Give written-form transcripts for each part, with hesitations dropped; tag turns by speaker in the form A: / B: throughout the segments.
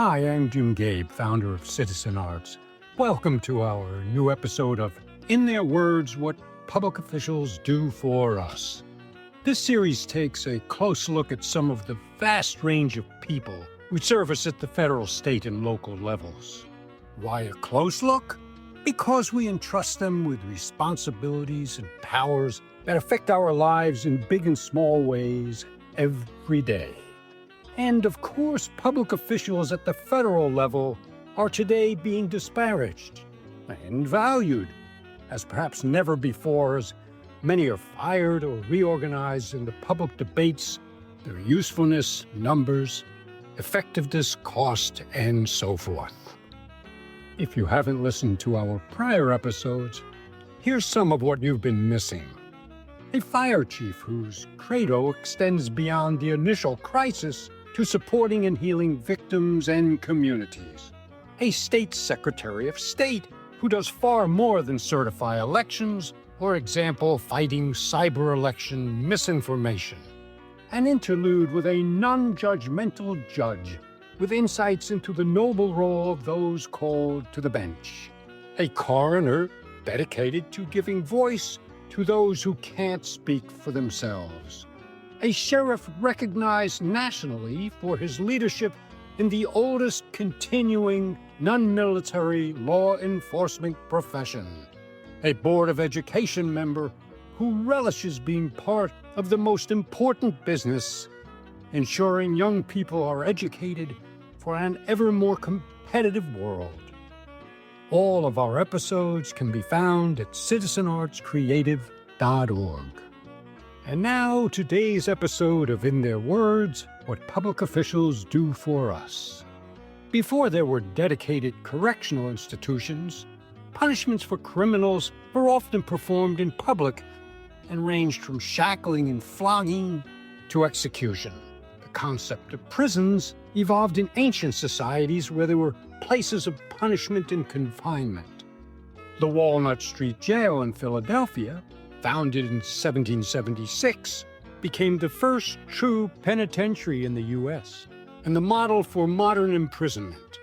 A: Hi, I'm Jim Gabe, founder of Citizen Arts. Welcome to our new episode of In Their Words, What Public Officials Do for Us. This series takes a close look at some of the vast range of people we service at the federal, state, and local levels. Why a close look? Because we entrust them with responsibilities and powers that affect our lives in big and small ways every day. And of course, public officials at the federal level are today being disparaged and valued as perhaps never before, as many are fired or reorganized in the public debates, their usefulness, numbers, effectiveness, cost, and so forth. If you haven't listened to our prior episodes, here's some of what you've been missing. A fire chief whose credo extends beyond the initial crisis to supporting and healing victims and communities. A state secretary of state who does far more than certify elections, for example, fighting cyber election misinformation. An interlude with a non-judgmental judge with insights into the noble role of those called to the bench. A coroner dedicated to giving voice to those who can't speak for themselves. A sheriff recognized nationally for his leadership in the oldest continuing non-military law enforcement profession. A Board of Education member who relishes being part of the most important business, ensuring young people are educated for an ever more competitive world. All of our episodes can be found at citizenartscreative.org. And now, today's episode of In Their Words, What Public Officials Do for Us. Before there were dedicated correctional institutions, punishments for criminals were often performed in public and ranged from shackling and flogging to execution. The concept of prisons evolved in ancient societies where there were places of punishment and confinement. The Walnut Street Jail in Philadelphia, founded in 1776, became the first true penitentiary in the U.S. and the model for modern imprisonment.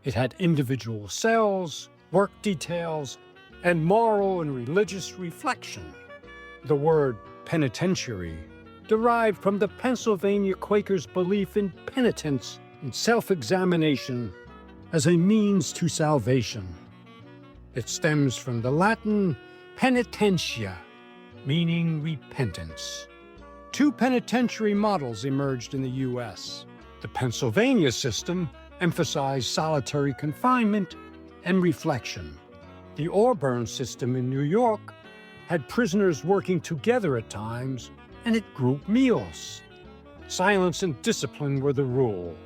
A: It had individual cells, work details, and moral and religious reflection. The word penitentiary derived from the Pennsylvania Quakers' belief in penitence and self-examination as a means to salvation. It stems from the Latin penitentia, meaning repentance. Two penitentiary models emerged in the U.S. The Pennsylvania system emphasized solitary confinement and reflection. The Auburn system in New York had prisoners working together at times and at group meals. Silence and discipline were the rule.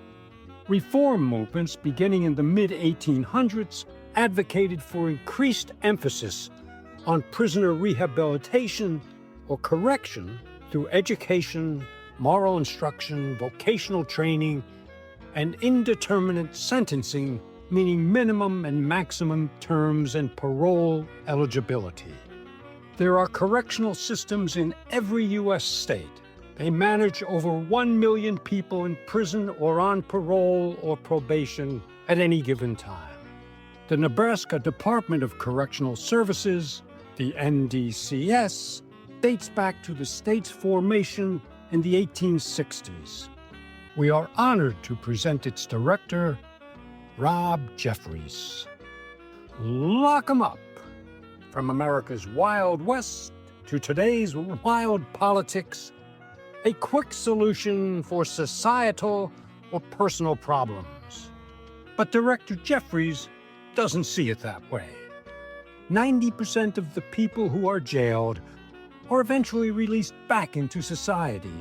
A: Reform movements beginning in the mid-1800s advocated for increased emphasis on prisoner rehabilitation or correction through education, moral instruction, vocational training, and indeterminate sentencing, meaning minimum and maximum terms and parole eligibility. There are correctional systems in every U.S. state. They manage over 1 million people in prison or on parole or probation at any given time. The Nebraska Department of Correctional Services, the NDCS, dates back to the state's formation in the 1860s. We are honored to present its director, Rob Jeffries. Lock 'em up! From America's Wild West to today's wild politics, a quick solution for societal or personal problems. But Director Jeffries doesn't see it that way. 90% of the people who are jailed are eventually released back into society,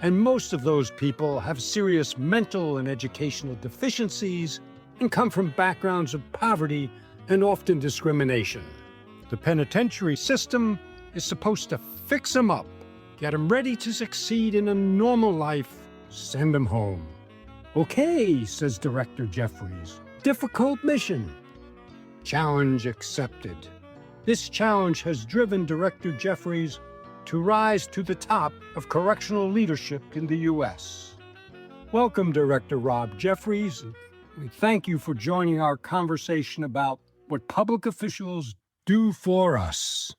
A: and most of those people have serious mental and educational deficiencies and come from backgrounds of poverty and often discrimination. The penitentiary system is supposed to fix them up, get them ready to succeed in a normal life, send them home. Okay, says Director Jeffries. Difficult mission. Challenge accepted. This challenge has driven Director Jeffries to rise to the top of correctional leadership in the U.S. Welcome, Director Rob Jeffries. We thank you for joining our conversation about what public officials do for us.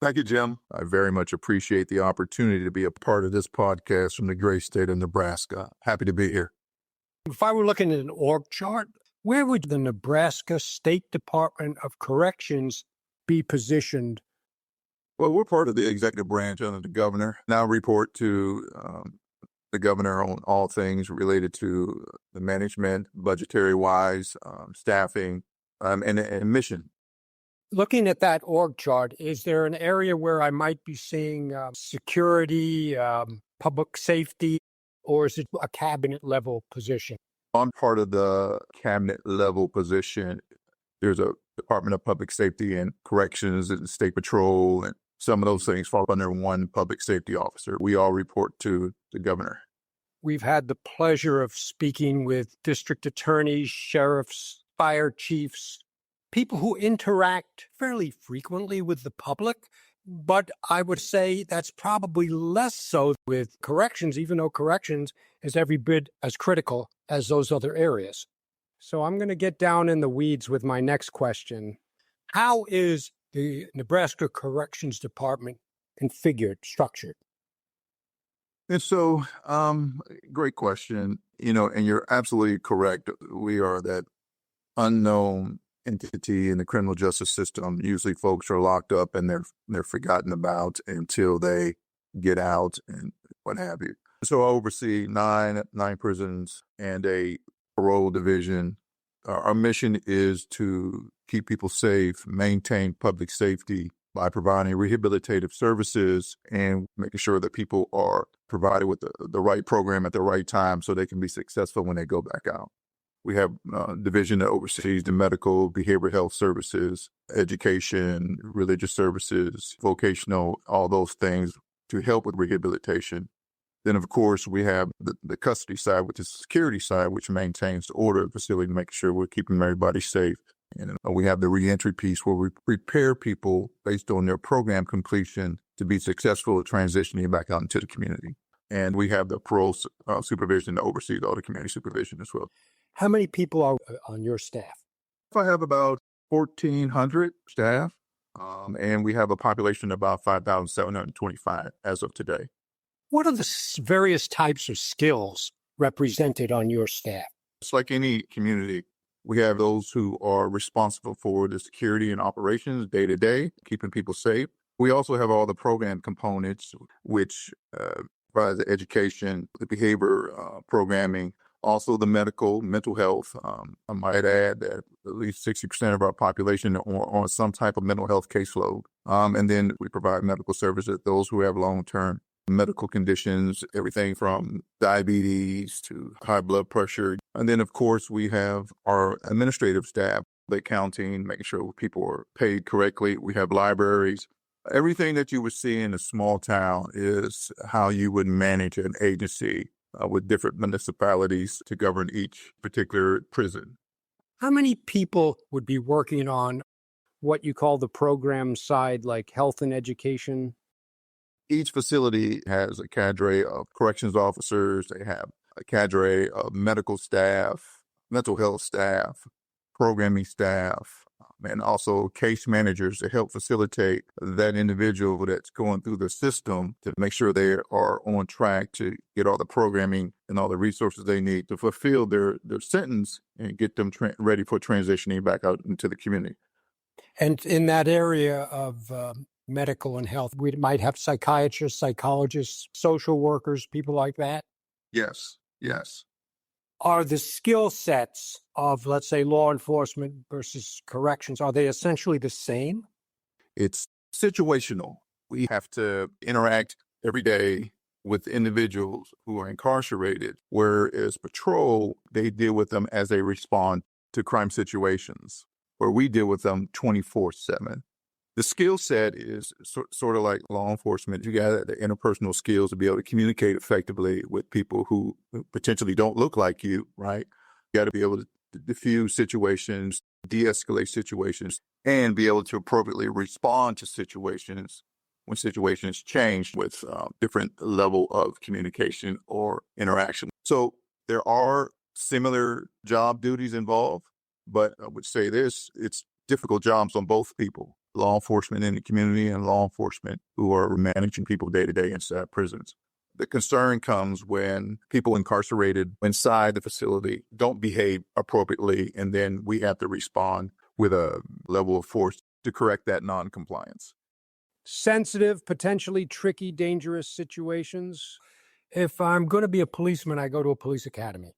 B: Thank you, Jim. I very much appreciate the opportunity to be a part of this podcast from the great state of Nebraska. Happy to be here.
A: If I were looking at an org chart, where would the Nebraska State Department of Corrections be positioned?
B: Well, we're part of the executive branch under the governor. Now report to the governor on all things related to the management, budgetary-wise, staffing, and mission.
A: Looking at that org chart, is there an area where I might be seeing security, public safety, or is it a cabinet level position?
B: I'm part of the cabinet level position. There's a Department of Public Safety and Corrections and State Patrol, and some of those things fall under one public safety officer. We all report to the governor.
A: We've had the pleasure of speaking with district attorneys, sheriffs, fire chiefs, people who interact fairly frequently with the public. But I would say that's probably less so with corrections, even though corrections is every bit as critical as those other areas. So I'm going to get down in the weeds with my next question. How is the Nebraska Corrections Department configured, structured?
B: And so, great question. And you're absolutely correct. We are that unknown entity in the criminal justice system. Usually folks are locked up and they're forgotten about until they get out and what have you. So I oversee nine prisons and a parole division. Our mission is to keep people safe, maintain public safety by providing rehabilitative services and making sure that people are provided with the right program at the right time so they can be successful when they go back out. We have a division that oversees the medical, behavioral health services, education, religious services, vocational, all those things to help with rehabilitation. Then, of course, we have the custody side, which is the security side, which maintains the order of the facility to make sure we're keeping everybody safe. And we have the reentry piece where we prepare people based on their program completion to be successful at transitioning back out into the community. And we have the parole supervision that oversees all the community supervision as well.
A: How many people are on your staff?
B: I have about 1,400 staff, and we have a population of about 5,725 as of today.
A: What are the various types of skills represented on your staff?
B: It's like any community. We have those who are responsible for the security and operations day to day, keeping people safe. We also have all the program components, which provide the education, the behavior programming, also the mental health. I might add that at least 60% of our population are on some type of mental health caseload. And then we provide medical services to those who have long-term medical conditions, everything from diabetes to high blood pressure. And then, of course, we have our administrative staff, the accounting, making sure people are paid correctly. We have libraries. Everything that you would see in a small town is how you would manage an agency with different municipalities to govern each particular prison.
A: How many people would be working on what you call the program side, like health and education?
B: Each facility has a cadre of corrections officers. They have a cadre of medical staff, mental health staff, programming staff, and also case managers to help facilitate that individual that's going through the system to make sure they are on track to get all the programming and all the resources they need to fulfill their sentence and get them ready for transitioning back out into the community.
A: And in that area of medical and health, we might have psychiatrists, psychologists, social workers, people like that?
B: Yes.
A: Are the skill sets of, let's say, law enforcement versus corrections, are they essentially the same?
B: It's situational. We have to interact every day with individuals who are incarcerated, whereas patrol, they deal with them as they respond to crime situations, where we deal with them 24/7. The skill set is sort of like law enforcement. You got the interpersonal skills to be able to communicate effectively with people who potentially don't look like you, right? You got to be able to diffuse situations, de-escalate situations, and be able to appropriately respond to situations when situations change with different level of communication or interaction. So there are similar job duties involved, but I would say this, it's difficult jobs on both people, law enforcement in the community and law enforcement who are managing people day to day inside prisons. The concern comes when people incarcerated inside the facility don't behave appropriately, and then we have to respond with a level of force to correct that non-compliance.
A: Sensitive, potentially tricky, dangerous situations. If I'm going to be a policeman, I go to a police academy.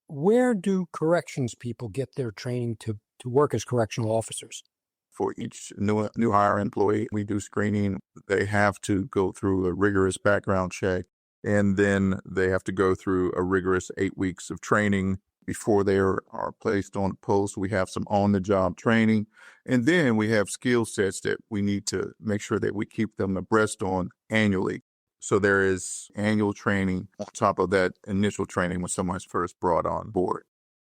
A: Where do corrections people get their training to work as correctional officers?
B: For each new hire employee, we do screening. They have to go through a rigorous background check, and then they have to go through a rigorous 8 weeks of training before they are placed on post. We have some on-the-job training, and then we have skill sets that we need to make sure that we keep them abreast on annually. So there is annual training on top of that initial training when someone's first brought on board.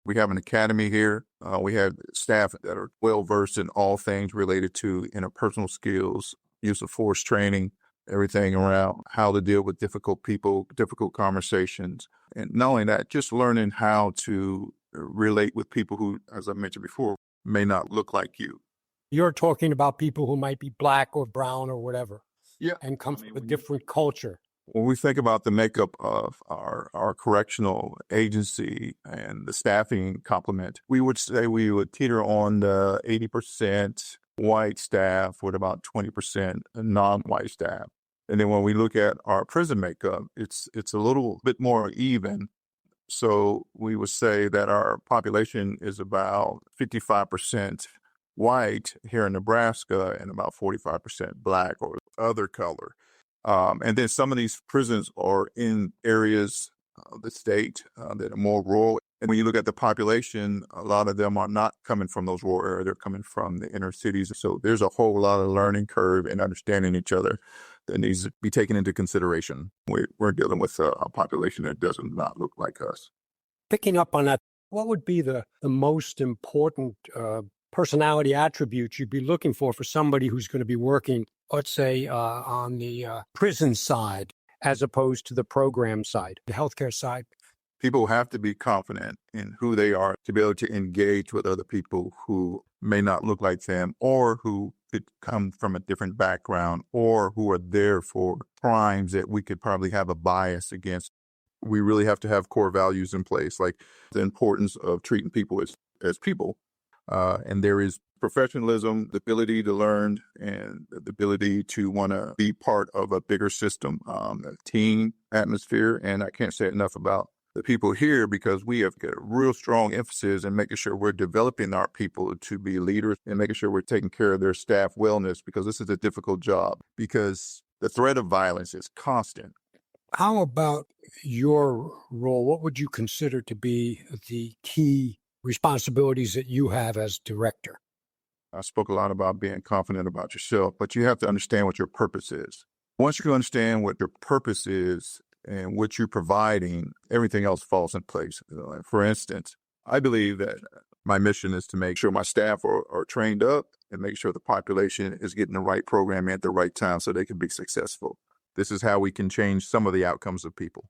B: We have an academy here. We have staff that are well-versed in all things related to interpersonal skills, use of force training, everything around how to deal with difficult people, difficult conversations. And not only that, just learning how to relate with people who, as I mentioned before, may not look like you.
A: You're talking about people who might be black or brown or whatever.
B: Yeah.
A: And come from a different culture.
B: When we think about the makeup of our correctional agency and the staffing complement, we would say we would teeter on the 80% white staff with about 20% non-white staff. And then when we look at our prison makeup, it's a little bit more even. So we would say that our population is about 55% white here in Nebraska and about 45% black or other color. And then some of these prisons are in areas of the state that are more rural. And when you look at the population, a lot of them are not coming from those rural areas. They're coming from the inner cities. So there's a whole lot of learning curve and understanding each other that needs to be taken into consideration. We're dealing with a population that does not look like us.
A: Picking up on that, what would be the most important personality attributes you'd be looking for somebody who's going to be working, let's say, on the prison side as opposed to the program side, the healthcare side?
B: People have to be confident in who they are to be able to engage with other people who may not look like them or who could come from a different background or who are there for crimes that we could probably have a bias against. We really have to have core values in place, like the importance of treating people as people. And there is professionalism, the ability to learn, and the ability to want to be part of a bigger system, a team atmosphere. And I can't say enough about the people here because we have got a real strong emphasis in making sure we're developing our people to be leaders and making sure we're taking care of their staff wellness, because this is a difficult job because the threat of violence is constant.
A: How about your role? What would you consider to be the key responsibilities that you have as director?
B: I spoke a lot about being confident about yourself, but you have to understand what your purpose is. Once you understand what your purpose is and what you're providing, everything else falls in place. For instance, I believe that my mission is to make sure my staff are trained up and make sure the population is getting the right program at the right time so they can be successful. This is how we can change some of the outcomes of people.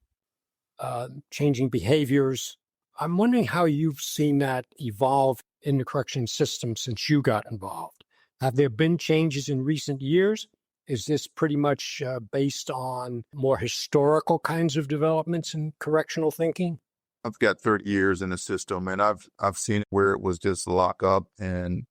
A: Changing behaviors. I'm wondering how you've seen that evolve in the correction system since you got involved. Have there been changes in recent years? Is this pretty much based on more historical kinds of developments in correctional thinking?
B: I've got 30 years in the system, and I've seen where it was just lock up and,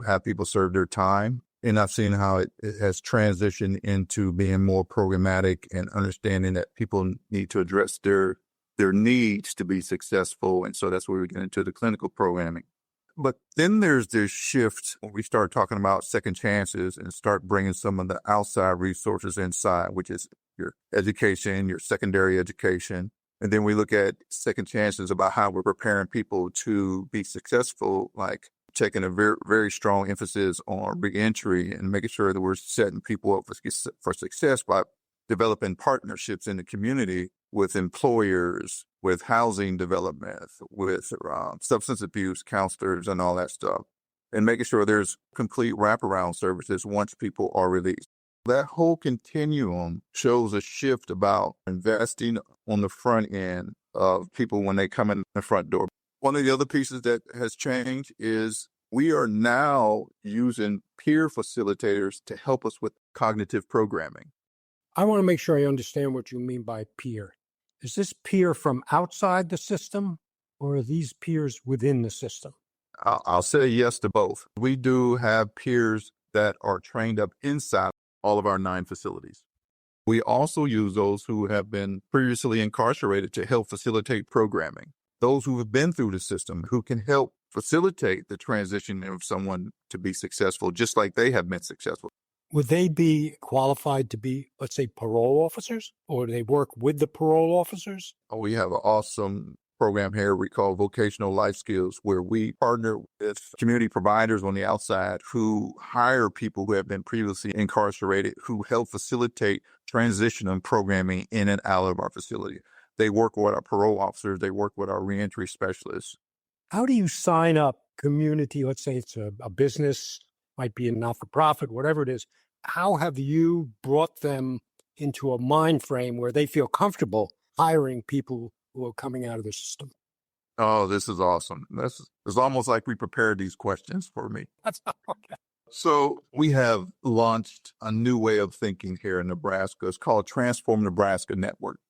B: have people serve their time. And I've seen how it has transitioned into being more programmatic and understanding that people need to address their needs to be successful. And so that's where we get into the clinical programming. But then there's this shift when we start talking about second chances and start bringing some of the outside resources inside, which is your education, your secondary education. And then we look at second chances about how we're preparing people to be successful, like taking a very, very strong emphasis on reentry and making sure that we're setting people up for success by developing partnerships in the community with employers, with housing development, with substance abuse counselors and all that stuff, and making sure there's complete wraparound services once people are released. That whole continuum shows a shift about investing on the front end of people when they come in the front door. One of the other pieces that has changed is we are now using peer facilitators to help us with cognitive programming.
A: I want to make sure I understand what you mean by peer. Is this peer from outside the system, or are these peers within the system?
B: I'll say yes to both. We do have peers that are trained up inside all of our 9 facilities. We also use those who have been previously incarcerated to help facilitate programming. Those who have been through the system who can help facilitate the transition of someone to be successful, just like they have been successful.
A: Would they be qualified to be, let's say, parole officers, or do they work with the parole officers?
B: We have an awesome program here we call Vocational Life Skills, where we partner with community providers on the outside who hire people who have been previously incarcerated, who help facilitate transition and programming in and out of our facility. They work with our parole officers. They work with our reentry specialists.
A: How do you sign up community? Let's say it's a business, might be a not-for-profit, whatever it is. How have you brought them into a mind frame where they feel comfortable hiring people who are coming out of the system?
B: Oh, this is awesome. It's almost like we prepared these questions for me.
A: That's okay.
B: So we have launched a new way of thinking here in Nebraska. It's called Transform Nebraska Network,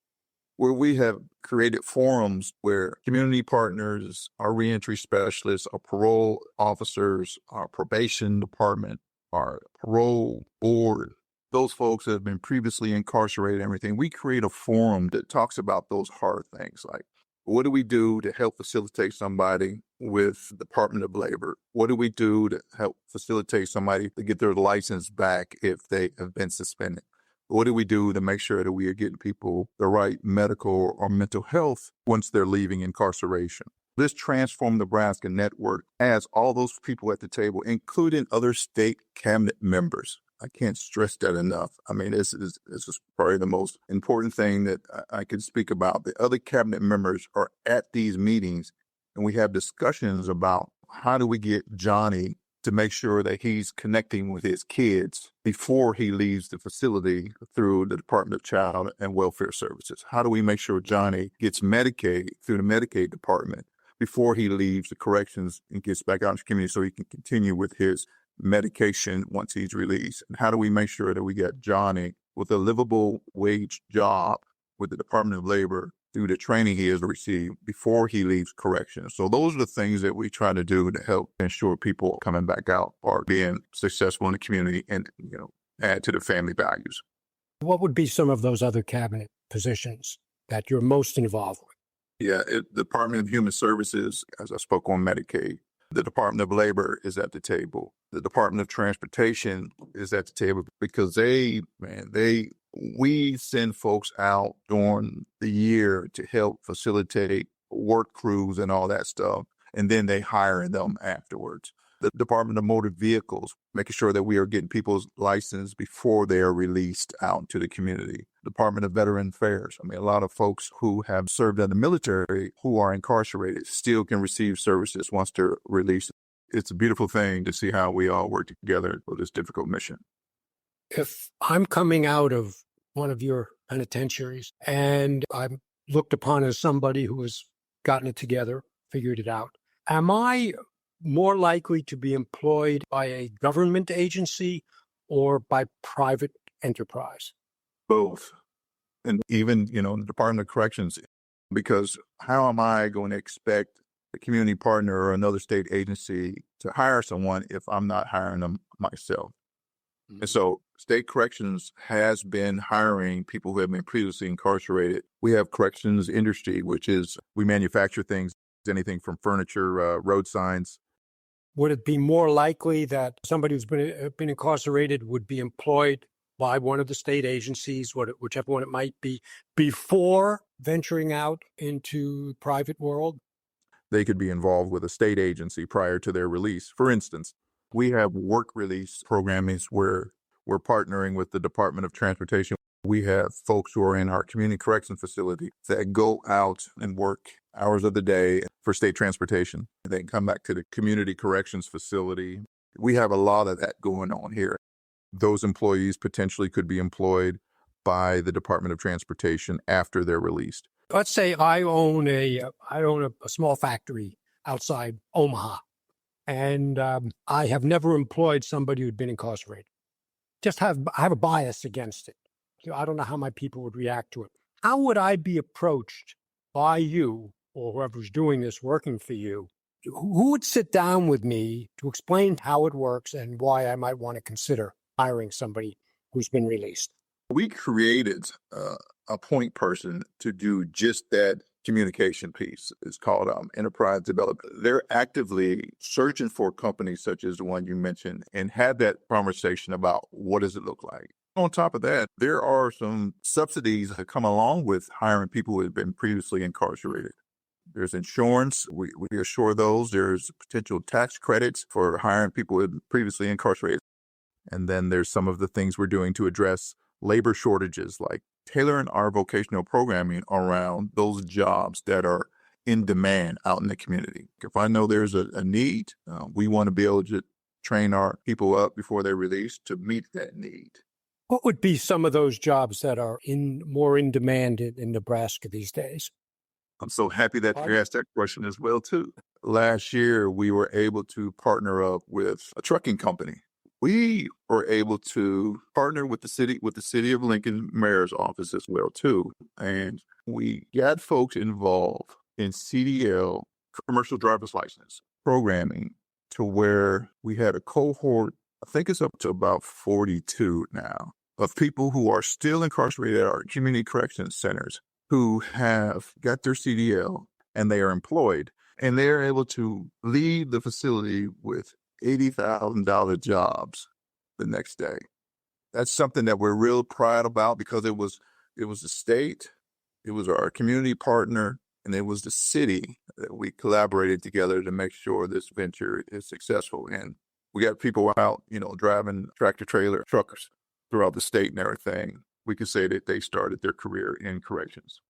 B: where we have created forums where community partners, our reentry specialists, our parole officers, our probation department, our parole board, those folks that have been previously incarcerated and everything, we create a forum that talks about those hard things like, what do we do to help facilitate somebody with the Department of Labor? What do we do to help facilitate somebody to get their license back if they have been suspended? What do we do to make sure that we are getting people the right medical or mental health once they're leaving incarceration? This Transform Nebraska Network has all those people at the table, including other state cabinet members. I can't stress that enough. I mean, this is probably the most important thing that I can speak about. The other cabinet members are at these meetings, and we have discussions about how do we get Johnny to make sure that he's connecting with his kids before he leaves the facility through the Department of Child and Welfare Services. How do we make sure Johnny gets Medicaid through the Medicaid department before he leaves the corrections and gets back out in the community so he can continue with his medication once he's released? And how do we make sure that we get Johnny with a livable wage job with the Department of Labor through the training he has received before he leaves corrections? So those are the things that we try to do to help ensure people coming back out are being successful in the community and, add to the family values.
A: What would be some of those other cabinet positions that you're most involved with?
B: Yeah, the Department of Human Services, as I spoke on Medicaid. The Department of Labor is at the table. The Department of Transportation is at the table because we send folks out during the year to help facilitate work crews and all that stuff, and then they hire them afterwards. The Department of Motor Vehicles, making sure that we are getting people's license before they are released out into the community. Department of Veteran Affairs. I mean, a lot of folks who have served in the military who are incarcerated still can receive services once they're released. It's a beautiful thing to see how we all work together for this difficult mission.
A: If I'm coming out of one of your penitentiaries and I'm looked upon as somebody who has gotten it together, figured it out, am I more likely to be employed by a government agency or by private enterprise?
B: Both. And even, the Department of Corrections, because how am I going to expect a community partner or another state agency to hire someone if I'm not hiring them myself? And so state corrections has been hiring people who have been previously incarcerated. We have corrections industry, which is we manufacture things, anything from furniture, road signs.
A: Would it be more likely that somebody who's been incarcerated would be employed by one of the state agencies, whichever one it might be, before venturing out into the private world?
B: They could be involved with a state agency prior to their release. For instance, we have work release programming where we're partnering with the Department of Transportation. We have folks who are in our community correction facility that go out and work hours of the day for state transportation. They can come back to the community corrections facility. We have a lot of that going on here. Those employees potentially could be employed by the Department of Transportation after they're released.
A: Let's say I own a small factory outside Omaha, and I have never employed somebody who'd been incarcerated. I have a bias against it. I don't know how my people would react to it. How would I be approached by you or whoever's doing this working for you? Who would sit down with me to explain how it works and why I might want to consider hiring somebody who's been released?
B: We created a point person to do just that communication piece. It's called enterprise development. They're actively searching for companies such as the one you mentioned and have that conversation about what does it look like. On top of that, there are some subsidies that come along with hiring people who have been previously incarcerated. There's insurance. We assure those. There's potential tax credits for hiring people who have been previously incarcerated. And then there's some of the things we're doing to address labor shortages, like tailoring our vocational programming around those jobs that are in demand out in the community. If I know there's a need, we want to be able to train our people up before they're released to meet that need.
A: What would be some of those jobs that are more in demand in Nebraska these days?
B: I'm so happy that you asked that question as well, too. Last year, we were able to partner up with a trucking company. We were able to partner with the city of Lincoln mayor's office as well, too. And we got folks involved in CDL, commercial driver's license programming, to where we had a cohort, I think it's up to about 42 now, of people who are still incarcerated at our community corrections centers who have got their CDL and they are employed. And they're able to leave the facility with $80,000 jobs the next day. That's something that we're real proud about because it was the state, it was our community partner, and it was the city that we collaborated together to make sure this venture is successful. And we got people out, driving tractor trailer truckers throughout the state and everything. We could say that they started their career in corrections.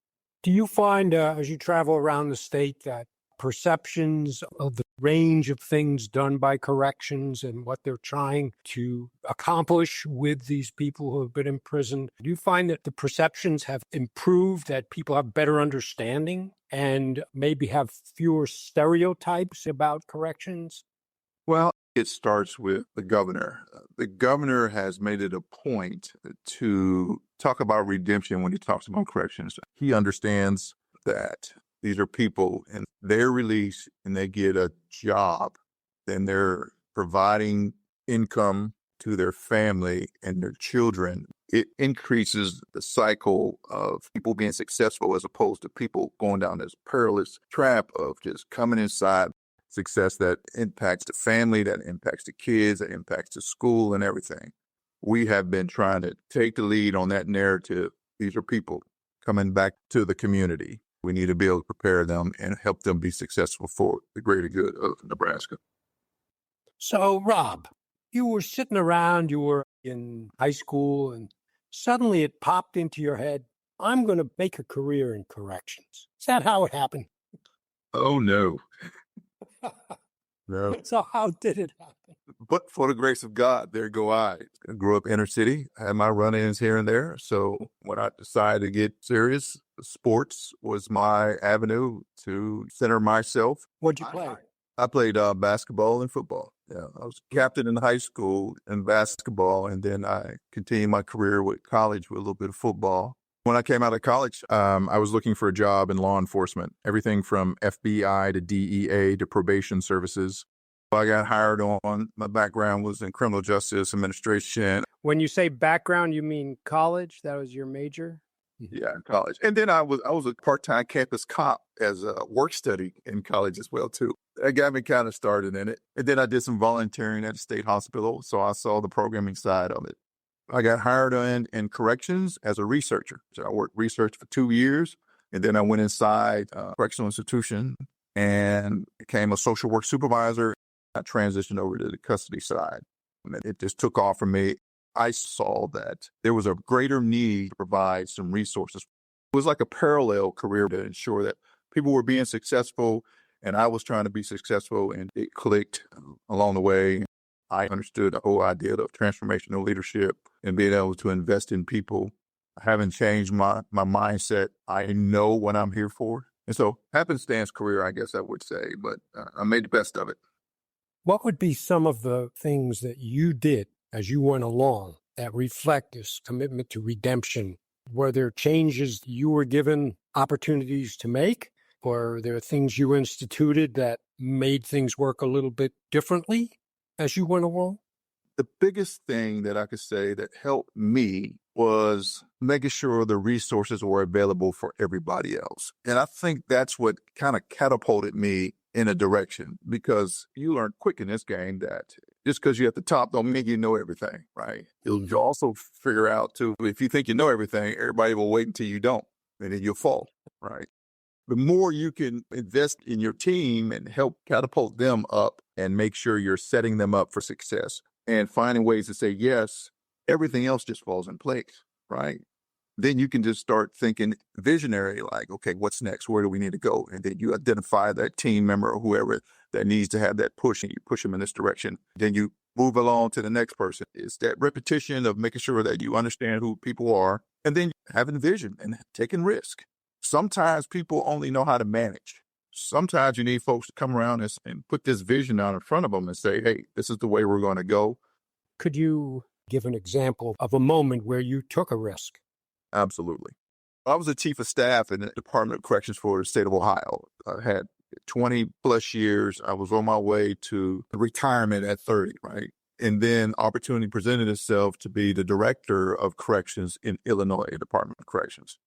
A: Do you find, as you travel around the state, that perceptions of the range of things done by corrections and what they're trying to accomplish with these people who have been imprisoned, do you find that the perceptions have improved, that people have better understanding and maybe have fewer stereotypes about corrections?
B: Well, it starts with the governor. The governor has made it a point to talk about redemption when he talks about corrections. He understands that these are people and they're released and they get a job, then they're providing income to their family and their children. It increases the cycle of people being successful as opposed to people going down this perilous trap of just coming inside. Success that impacts the family, that impacts the kids, that impacts the school and everything. We have been trying to take the lead on that narrative. These are people coming back to the community. We need to be able to prepare them and help them be successful for the greater good of Nebraska.
A: So, Rob, you were sitting around, you were in high school, and suddenly it popped into your head, I'm going to make a career in corrections. Is that how it happened?
B: Oh, no. No.
A: So how did it happen?
B: But for the grace of God, there go I. I grew up inner city, had my run-ins here and there. So when I decided to get serious, sports was my avenue to center myself.
A: What'd you play?
B: I played basketball and football. Yeah, I was captain in high school in basketball, and then I continued my career with college with a little bit of football. When I came out of college, I was looking for a job in law enforcement, everything from FBI to DEA to probation services. I got hired on. My background was in criminal justice administration.
A: When you say background, you mean college? That was your major?
B: Yeah, in college. And then I was a part-time campus cop as a work study in college as well, too. That got me kind of started in it. And then I did some volunteering at the state hospital, so I saw the programming side of it. I got hired in corrections as a researcher. So I worked research for 2 years, and then I went inside a correctional institution and became a social work supervisor. I transitioned over to the custody side. And it just took off for me. I saw that there was a greater need to provide some resources. It was like a parallel career to ensure that people were being successful, and I was trying to be successful, and it clicked along the way. I understood the whole idea of transformational leadership and being able to invest in people I haven't changed my mindset. I know what I'm here for. And so happenstance career, I guess I would say, but I made the best of it.
A: What would be some of the things that you did as you went along that reflect this commitment to redemption? Were there changes you were given opportunities to make? Or are there things you instituted that made things work a little bit differently as you went along?
B: The biggest thing that I could say that helped me was making sure the resources were available for everybody else. And I think that's what kind of catapulted me in a direction, because you learn quick in this game that just because you're at the top don't mean you know everything, right? You'll also figure out too, if you think you know everything, everybody will wait until you don't, and then you'll fall, right? The more you can invest in your team and help catapult them up and make sure you're setting them up for success and finding ways to say yes, everything else just falls in place, right? Then you can just start thinking visionary, like, okay, what's next? Where do we need to go? And then you identify that team member or whoever that needs to have that push, and you push them in this direction. Then you move along to the next person. It's that repetition of making sure that you understand who people are, and then having vision and taking risk. Sometimes people only know how to manage. Sometimes you need folks to come around and put this vision out in front of them and say, hey, this is the way we're going to go.
A: Could you give an example of a moment where you took a risk?
B: Absolutely. I was a chief of staff in the Department of Corrections for the state of Ohio. I had 20 plus years. I was on my way to retirement at 30, right? And then opportunity presented itself to be the director of corrections in Illinois Department of Corrections.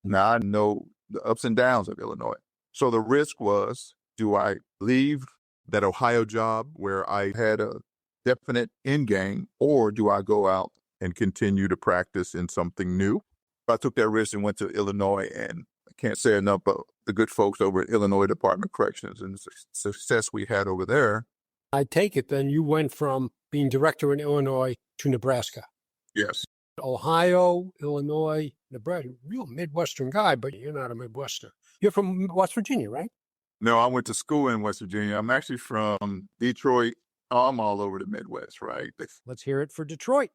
B: Now I know the ups and downs of Illinois. So the risk was, do I leave that Ohio job where I had a definite end game, or do I go out and continue to practice in something new? I took that risk and went to Illinois, and I can't say enough about the good folks over at Illinois Department of Corrections and the success we had over there.
A: I take it then you went from being director in Illinois to Nebraska.
B: Yes.
A: Ohio, Illinois, Nebraska. Real Midwestern guy, but you're not a Midwestern. You're from West Virginia, right?
B: No, I went to school in West Virginia. I'm actually from Detroit. I'm all over the Midwest, right?
A: Let's hear it for Detroit.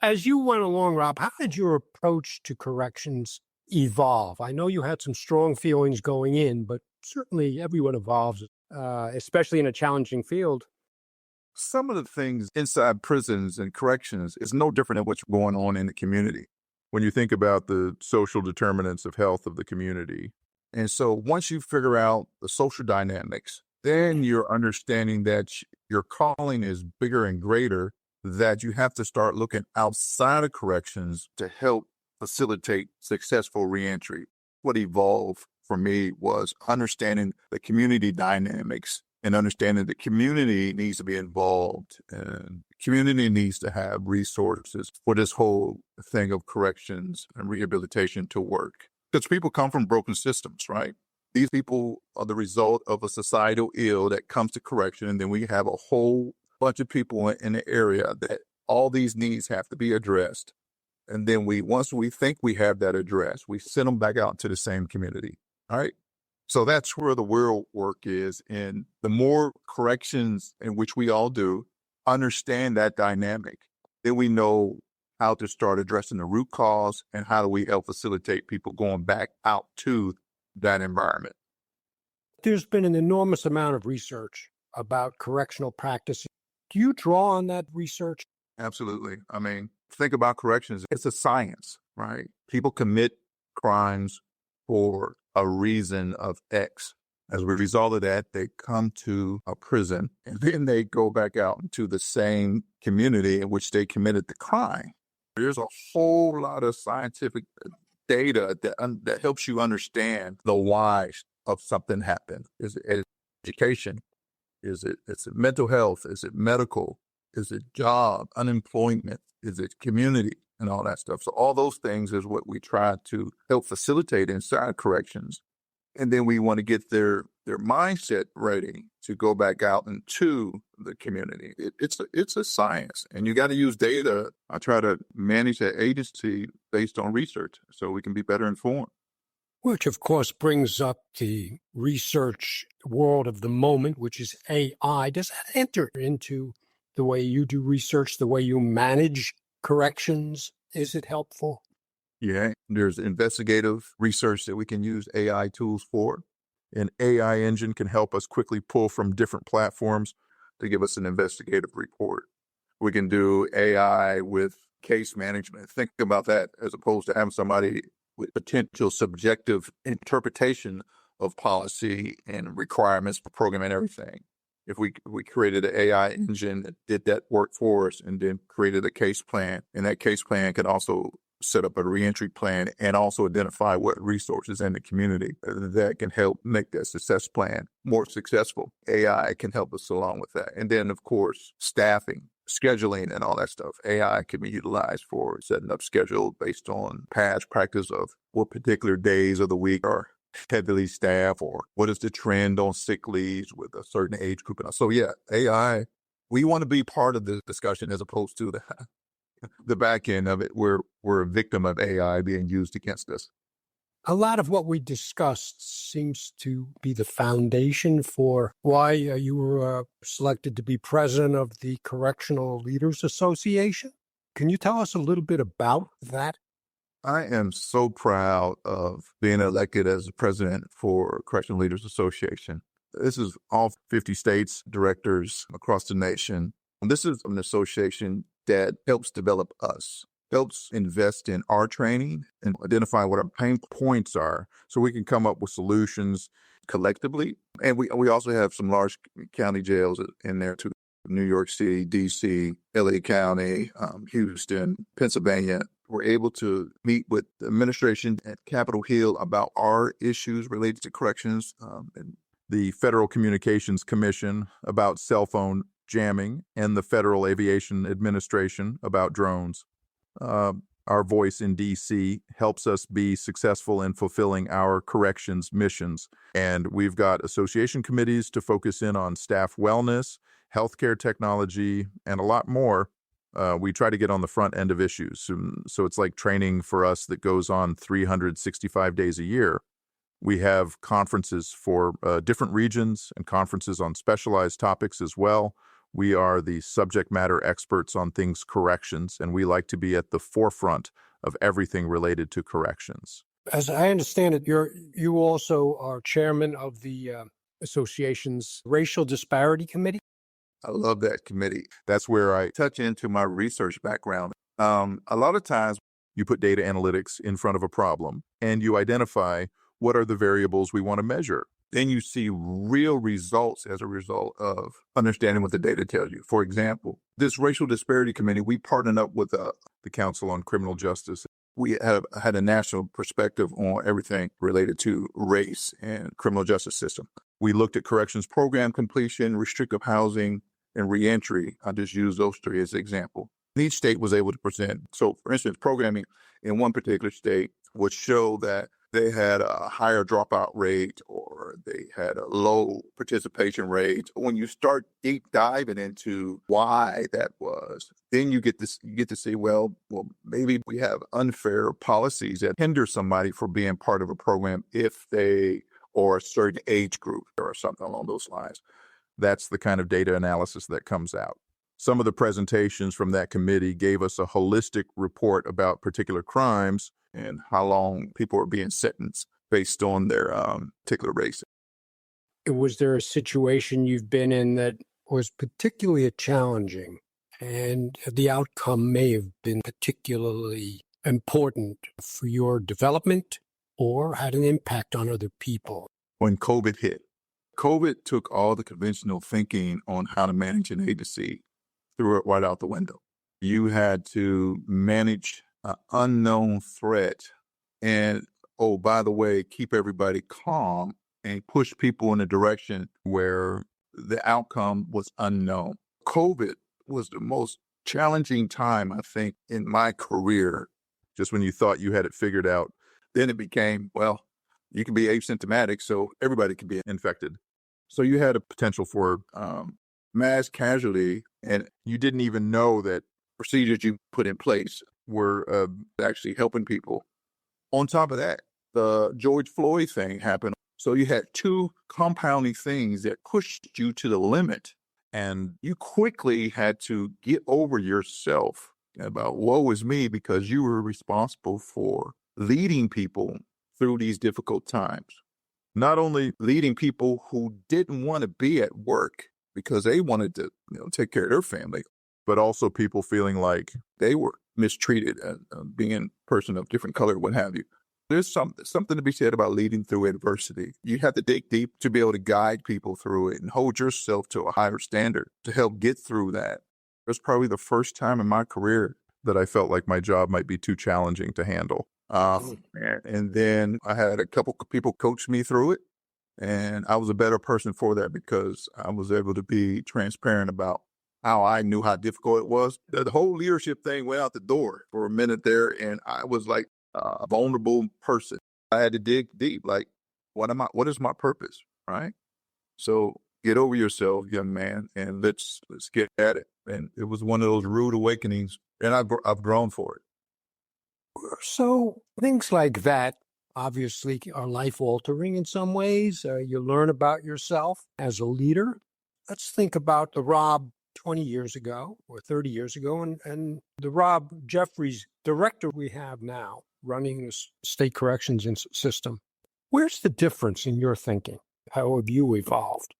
A: As you went along, Rob, how did your approach to corrections evolve? I know you had some strong feelings going in, but certainly everyone evolves, especially in a challenging field.
B: Some of the things inside prisons and corrections is no different than what's going on in the community when you think about the social determinants of health of the community. And so once you figure out the social dynamics, then you're understanding that your calling is bigger and greater, that you have to start looking outside of corrections to help facilitate successful reentry. What evolved for me was understanding the community dynamics and understanding the community needs to be involved, and the community needs to have resources for this whole thing of corrections and rehabilitation to work. Because people come from broken systems, right? These people are the result of a societal ill that comes to correction, and then we have a whole bunch of people in the area that all these needs have to be addressed. And then once we think we have that addressed, we send them back out to the same community, all right? So that's where the real work is. And the more corrections in which we all do, understand that dynamic, then we know how to start addressing the root cause and how do we help facilitate people going back out to that environment.
A: There's been an enormous amount of research about correctional practice. Do you draw on that research?
B: Absolutely. I mean, think about corrections. It's a science, right? People commit crimes for a reason of X. As a result of that, they come to a prison and then they go back out into the same community in which they committed the crime. There's a whole lot of scientific data that helps you understand the why of something happened. Is it education? Is it mental health? Is it medical? Is it job, unemployment? Is it community and all that stuff? So all those things is what we try to help facilitate inside corrections. And then we want to get their mindset ready to go back out into the community. It's a science, and you got to use data. I try to manage that agency based on research so we can be better informed.
A: Which, of course, brings up the research world of the moment, which is AI. Does that enter into the way you do research, the way you manage corrections? Is it helpful?
B: Yeah, there's investigative research that we can use AI tools for. An AI engine can help us quickly pull from different platforms to give us an investigative report. We can do AI with case management. Think about that as opposed to having somebody with potential subjective interpretation of policy and requirements for program and everything. If we created an AI engine that did that work for us and then created a case plan, and that case plan could also set up a reentry plan and also identify what resources in the community that can help make that success plan more successful. AI can help us along with that. And then, of course, staffing, scheduling, and all that stuff. AI can be utilized for setting up schedule based on past practice of what particular days of the week are heavily staffed, or what is the trend on sick leaves with a certain age group. So yeah, AI, we want to be part of the discussion as opposed to the back end of it. We're a victim of AI being used against us.
A: A lot of what we discussed seems to be the foundation for why you were selected to be president of the Correctional Leaders Association. Can you tell us a little bit about that?
B: I am so proud of being elected as the president for Correctional Leaders Association. This is all 50 states, directors across the nation. This is an association that helps develop us, helps invest in our training and identify what our pain points are so we can come up with solutions collectively. And we also have some large county jails in there too. New York City, D.C., L.A. County, Houston, Pennsylvania. We're able to meet with the administration at Capitol Hill about our issues related to corrections, and the Federal Communications Commission about cell phone jamming, and the Federal Aviation Administration about drones. Our voice in D.C. helps us be successful in fulfilling our corrections missions. And we've got association committees to focus in on staff wellness, healthcare technology, and a lot more. We try to get on the front end of issues. So it's like training for us that goes on 365 days a year. We have conferences for different regions and conferences on specialized topics as well. We are the subject matter experts on things corrections, and we like to be at the forefront of everything related to corrections.
A: As I understand it, you also are chairman of the association's Racial Disparity Committee.
B: I love that committee. That's where I touch into my research background. A lot of times you put data analytics in front of a problem and you identify what are the variables we want to measure. Then you see real results as a result of understanding what the data tells you. For example, this Racial Disparity Committee, we partnered up with the Council on Criminal Justice. We have had a national perspective on everything related to race and criminal justice system. We looked at corrections program completion, restrictive housing, and reentry. I just use those three as an example. Each state was able to present. So, for instance, programming in one particular state would show that they had a higher dropout rate or they had a low participation rate. When you start deep diving into why that was, then you get to see, well, maybe we have unfair policies that hinder somebody from being part of a program if they or a certain age group or something along those lines. That's the kind of data analysis that comes out. Some of the presentations from that committee gave us a holistic report about particular crimes and how long people are being sentenced based on their particular race.
A: Was there a situation you've been in that was particularly challenging and the outcome may have been particularly important for your development or had an impact on other people?
B: When COVID hit, COVID took all the conventional thinking on how to manage an agency, threw it right out the window. You had to manage an unknown threat and, oh, by the way, keep everybody calm and push people in a direction where the outcome was unknown. COVID was the most challenging time, I think, in my career. Just when you thought you had it figured out, then it became, well, you can be asymptomatic, so everybody can be infected. So you had a potential for mass casualty, and you didn't even know that procedures you put in place were actually helping people. On top of that, the George Floyd thing happened. So you had two compounding things that pushed you to the limit, and you quickly had to get over yourself about woe is me because you were responsible for leading people through these difficult times. Not only leading people who didn't want to be at work because they wanted to, take care of their family, but also people feeling like they were mistreated and being a person of different color, what have you. There's something to be said about leading through adversity. You have to dig deep to be able to guide people through it and hold yourself to a higher standard to help get through that. It was probably the first time in my career that I felt like my job might be too challenging to handle. And then I had a couple of people coach me through it. And I was a better person for that because I was able to be transparent about how I knew how difficult it was. The whole leadership thing went out the door for a minute there. And I was like a vulnerable person. I had to dig deep. Like, what is my purpose? Right. So get over yourself, young man, and let's get at it. And it was one of those rude awakenings. And I've grown for it.
A: So things like that obviously are life altering in some ways. You learn about yourself as a leader. Let's think about the Rob 20 years ago or 30 years ago and the Rob Jeffries director we have now running the state corrections system. Where's the difference in your thinking? How have you evolved?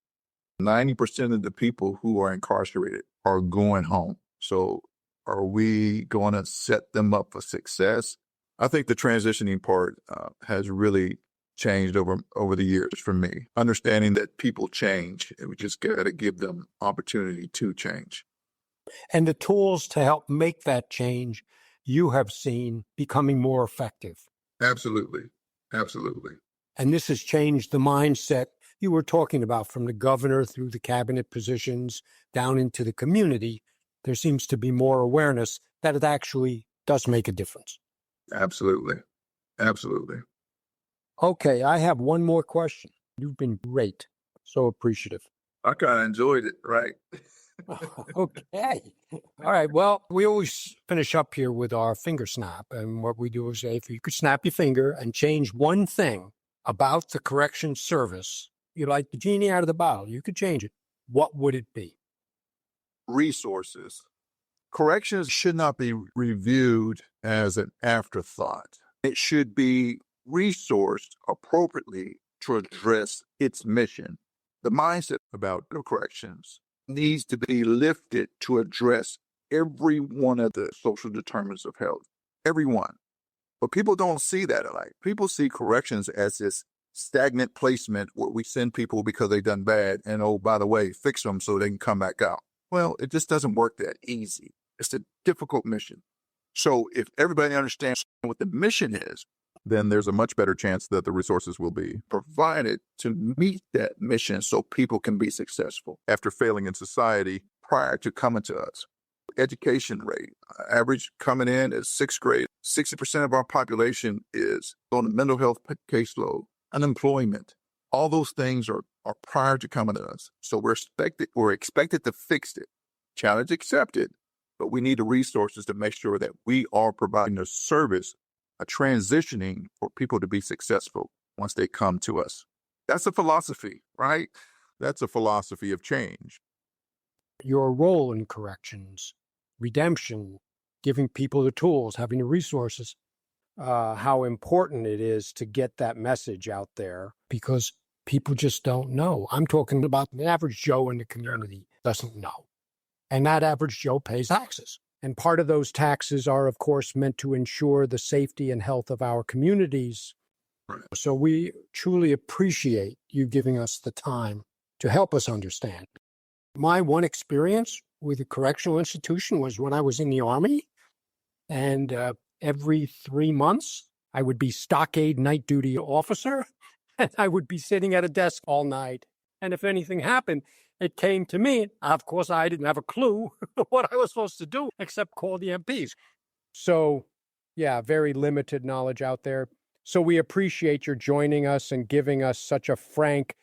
B: 90% of the people who are incarcerated are going home. So are we going to set them up for success? I think the transitioning part has really changed over the years for me. Understanding that people change, and we just got to give them opportunity to change.
A: And the tools to help make that change you have seen becoming more effective.
B: Absolutely. Absolutely.
A: And this has changed the mindset you were talking about from the governor through the cabinet positions down into the community. There seems to be more awareness that it actually does make a difference.
B: Absolutely. Absolutely.
A: Okay, I have one more question. You've been great. So appreciative.
B: I kind of enjoyed it, right?
A: Okay. All right. Well, we always finish up here with our finger snap. And what we do is say, if you could snap your finger and change one thing about the corrections service, you like the genie out of the bottle, you could change it. What would it be?
B: Resources. Corrections should not be reviewed as an afterthought. It should be resourced appropriately to address its mission. The mindset about the corrections needs to be lifted to address every one of the social determinants of health. Everyone. But people don't see that alike. People see corrections as this stagnant placement where we send people because they've done bad and, oh, by the way, fix them so they can come back out. Well, it just doesn't work that easy. It's a difficult mission. So if everybody understands what the mission is, then there's a much better chance that the resources will be provided to meet that mission so people can be successful after failing in society prior to coming to us. Education rate, average coming in is sixth grade. 60% of our population is on the mental health caseload, unemployment. All those things are prior to coming to us. So we're expected to fix it. Challenge accepted, but we need the resources to make sure that we are providing a service, a transitioning for people to be successful once they come to us. That's a philosophy, right? That's a philosophy of change.
A: Your role in corrections, redemption, giving people the tools, having the resources, how important it is to get that message out there because people just don't know. I'm talking about the average Joe in the community doesn't know. And that average Joe pays taxes. And part of those taxes are, of course, meant to ensure the safety and health of our communities.
B: Right.
A: So we truly appreciate you giving us the time to help us understand. My one experience with a correctional institution was when I was in the Army. And every 3 months, I would be stockade night duty officer. And I would be sitting at a desk all night. And if anything happened, it came to me. Of course, I didn't have a clue what I was supposed to do except call the MPs. So, yeah, very limited knowledge out there. So we appreciate your joining us and giving us such a frank,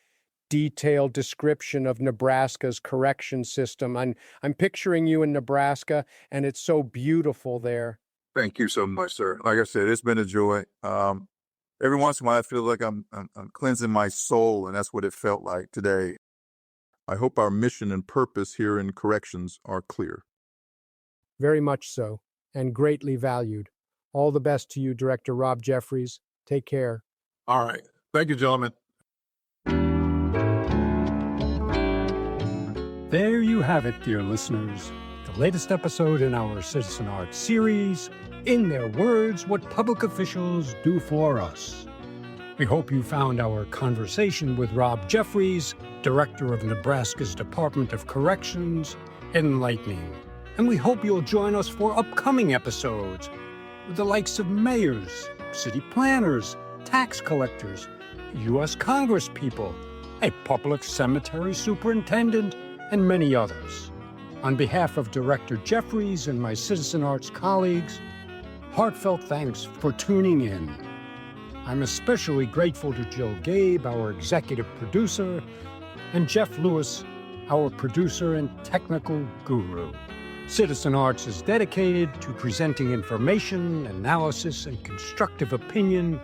A: detailed description of Nebraska's correction system. I'm picturing you in Nebraska, and it's so beautiful there.
B: Thank you so much, sir. Like I said, it's been a joy. Every once in a while, I feel like I'm cleansing my soul, and that's what it felt like today. I hope our mission and purpose here in corrections are clear.
A: Very much so. and greatly valued. All the best to you, Director Rob Jeffries. Take care.
B: All right. Thank you, gentlemen.
A: There you have it, dear listeners. The latest episode in our Citizen Arts series, In Their Words, What Public Officials Do for Us. We hope you found our conversation with Rob Jeffries, Director of Nebraska's Department of Corrections, enlightening. And we hope you'll join us for upcoming episodes with the likes of mayors, city planners, tax collectors, U.S. Congresspeople, a public cemetery superintendent, and many others. On behalf of Director Jeffries and my Citizen Arts colleagues, heartfelt thanks for tuning in. I'm especially grateful to Jill Gabe, our executive producer, and Jeff Lewis, our producer and technical guru. Citizen Arts is dedicated to presenting information, analysis, and constructive opinion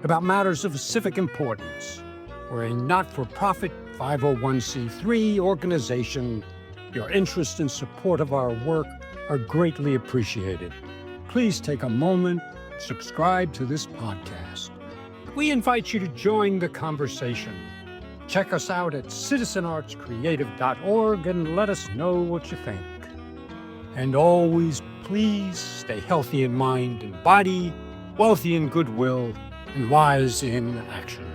A: about matters of civic importance. We're a not-for-profit 501c3 organization. Your interest and support of our work are greatly appreciated. Please take a moment, subscribe to this podcast. We invite you to join the conversation. Check us out at citizenartscreative.org and let us know what you think. And always, please stay healthy in mind and body, wealthy in goodwill, and wise in action.